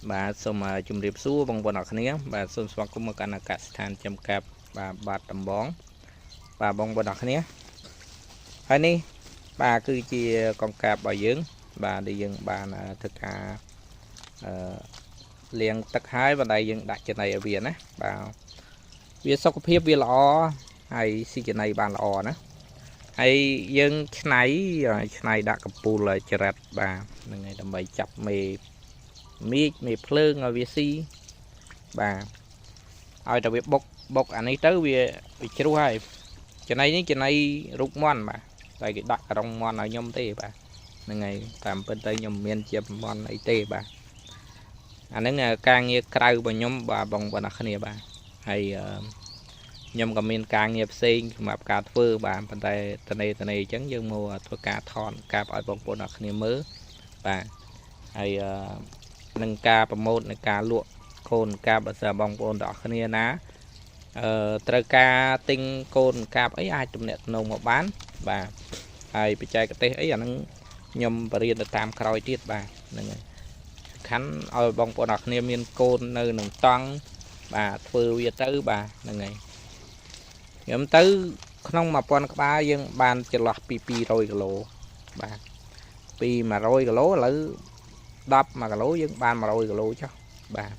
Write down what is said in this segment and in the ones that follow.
bà xong mà chùm riệp xua bằng bọn nọc này bà xong xong cũng một cái là cả sàn chấm cạp bà tầm bón bà bông bọn nọc này hay ní bà cứ chia con cạp bà dưỡng bà đi dừng bà là thực liền tất hai và đây dừng đặt trên này ở viện á bà việc sau cái việc lọ hay xí cái này bà lọ nữa hay dân này đã cặp bù là chật bà ngày tầm bảy chập mì mì phơi ở việt si bà ai đặc biệt bốc anh ấy tới vì chưa hay cái này rút món mà tại cái đặt ở trong món ở nhom tê bà ngày làm bên tây nhom miền chìm món ấy tê bà anh ấy càng như cày bà nhom bà bông bà nạc này bà hay nhom cầm miền càng nghiệp sinh mà cả phơi bà bên tây này chẳng dương mùa thôi cả thon cả ở bông bà nạc này mới bà hay nâng caประโมท ในការលក់កូនកាបបើសិនបងប្អូនទាំងអស់គ្នាណាត្រូវការទិញកូនកាបអីអាចទំនាក់ទំនងមកបានបាទហើយបច្ចេកទេសអីអាហ្នឹងខ្ញុំបរៀនទៅតាមក្រោយទៀតបាទហ្នឹងហើយខាន់ឲ្យបងប្អូនទាំងអស់គ្នាមានកូននៅនឹងតង់បាទធ្វើវាទៅបាទហ្នឹងហើយខ្ញុំទៅក្នុង 1000 ក្បាលយើងបានចន្លោះពី 200 គីឡូបាទពី 100 គីឡូឥឡូវ 10 គីឡូយើងបាន 100 គីឡូចុះបាទ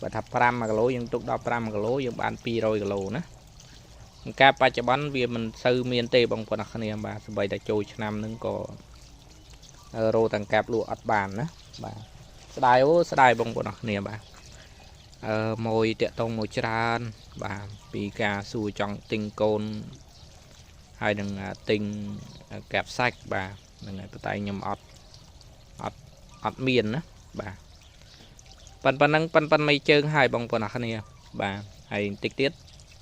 បើថា 5 គីឡូយើងទុកដល់ 5 គីឡូយើងបាន 200 គីឡូណាការបច្ចុប្បន្នវាមិនសូវមានទេបងប្អូនអរគ្នាបាទសម្បីតែចូលឆ្នាំហ្នឹងក៏រោទាំងកាប់លក់អត់បានណាបាទស្ដាយស្ដាយបងប្អូនអរគ្នាបាទមួយតាក់តងមួយច្រើនបាទពីការសួរចង់ទិញកូនហើយនឹងទិញកាប់សាច់បាទហ្នឹងហើយតែខ្ញុំអត់មានណាបាទប៉ុណ្ណឹងប៉ុនមិនជើងហើយបងប្អូនអរគ្នាបាទហើយតិចទៀត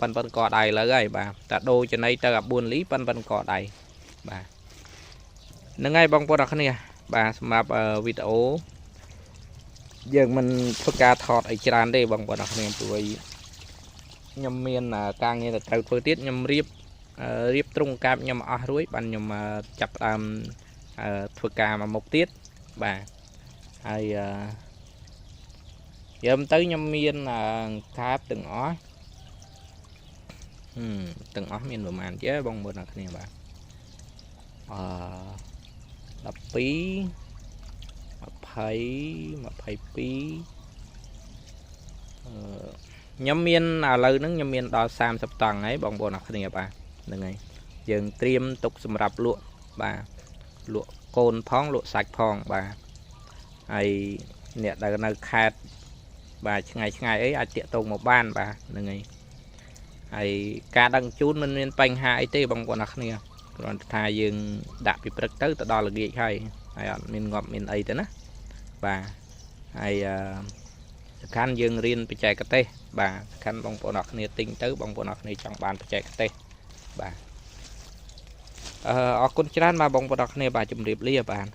ប៉ុនក៏ដៃលើហើយបាទតែដូរចំណៃទៅអា4លីប៉ុនក៏ដៃបាទហ្នឹងហើយបងប្អូនអរគ្នាបាទសម្រាប់វីដេអូយើងមិនធ្វើការថតអីច្រើនទេបងប្អូនអរគ្នាព្រោះខ្ញុំមានការងារទៅត្រូវធ្វើទៀតខ្ញុំរៀបទ្រុងកាប់ខ្ញុំអស់រួចបានខ្ញុំចាប់ផ្ដើមធ្វើការមកមុខទៀតបាទហើយយើងទៅខ្ញុំមានកាបទាំងអស់មានប្រហែលចេះបងប្អូនអរគ្នាបាទ12 20 22ខ្ញុំមានឥឡូវហ្នឹងខ្ញុំមានដល់ 30 តង់ហើយបងប្អូនអរគ្នាបាទហ្នឹងហើយយើងត្រៀមទុកសម្រាប់លក់បាទលក់កូនផងលក់សាច់ផងបាទហើយអ្នកដែលនៅខេត្តបាទឆ្ងាយអីអាចតាក់ទងមកបានបាទហ្នឹងហើយការដឹងជូនមិនមានបញ្ហាអីទេបងប្អូនអរគ្នាគ្រាន់តែថាយើងដាក់ពីព្រឹកទៅដល់ល្ងាចហើយអត់មានងាប់មានអីទេណាបាទហើយសំខាន់យើងរៀនបច្ចេកទេសបាទសំខាន់បងប្អូនអរគ្នាទិញទៅបងប្អូនអរគ្នាចង់បានបច្ចេកទេសបាទអរគុណច្រើនបាទបងប្អូនអរគ្នាបាទជម្រាបលាបាទ